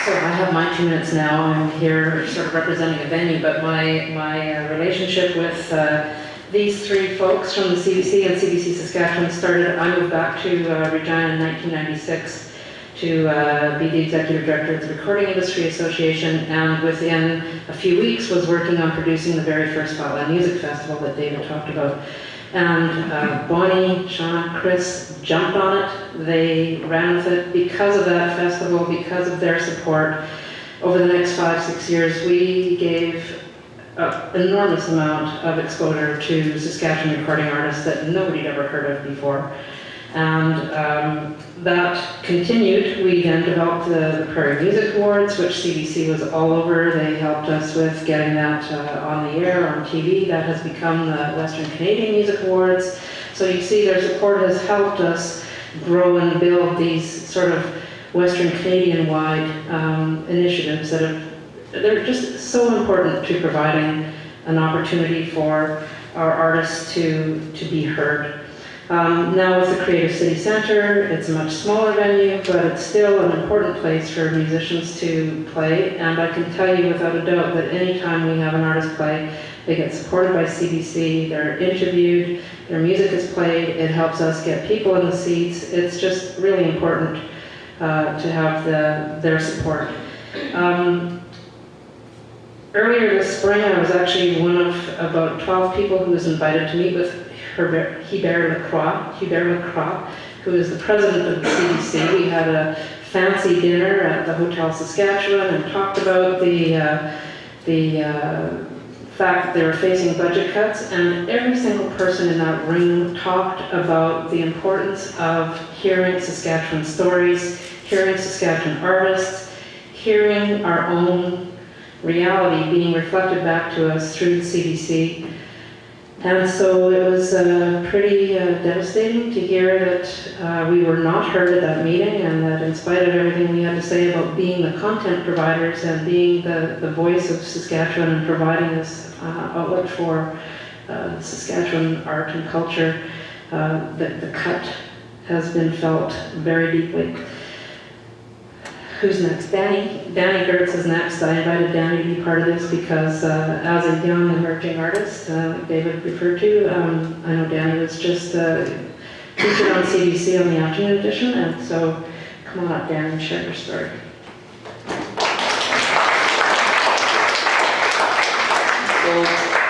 So I have my 2 minutes now. I'm here sort of representing a venue, but my relationship with these three folks from the CBC and CBC Saskatchewan started. I moved back to Regina in 1996 to be the executive director of the Recording Industry Association, and within a few weeks was working on producing the very first Flatland Music Festival that David talked about. And Bonnie, Shauna, Chris jumped on it. They ran with it because of that festival, because of their support. Over the next 5-6 years, we gave an enormous amount of exposure to Saskatchewan recording artists that nobody had ever heard of before. And that continued. We then developed the Prairie Music Awards, which CBC was all over. They helped us with getting that on the air, on TV. That has become the Western Canadian Music Awards. So you see their support has helped us grow and build these sort of Western Canadian-wide initiatives that they're just so important to providing an opportunity for our artists to be heard. Now with the Creative City Centre, it's a much smaller venue, but it's still an important place for musicians to play. And I can tell you without a doubt that anytime we have an artist play, they get supported by CBC, they're interviewed, their music is played, it helps us get people in the seats. It's just really important to have their support. Earlier this spring, I was actually one of about 12 people who was invited to meet with Hubert Lacroix, who is the president of the CBC. We had a fancy dinner at the Hotel Saskatchewan and talked about the fact that they were facing budget cuts, and every single person in that room talked about the importance of hearing Saskatchewan stories, hearing Saskatchewan artists, hearing our own reality being reflected back to us through the CBC. And so it was pretty devastating to hear that we were not heard at that meeting, and that in spite of everything we had to say about being the content providers and being the voice of Saskatchewan and providing this outlet for Saskatchewan art and culture, that the cut has been felt very deeply. Who's next? Danny Gertz is next. I invited Danny to be part of this because as a young emerging artist, like David referred to, I know Danny was just featured on CBC on the afternoon edition, and so come on up, Danny, and share your story.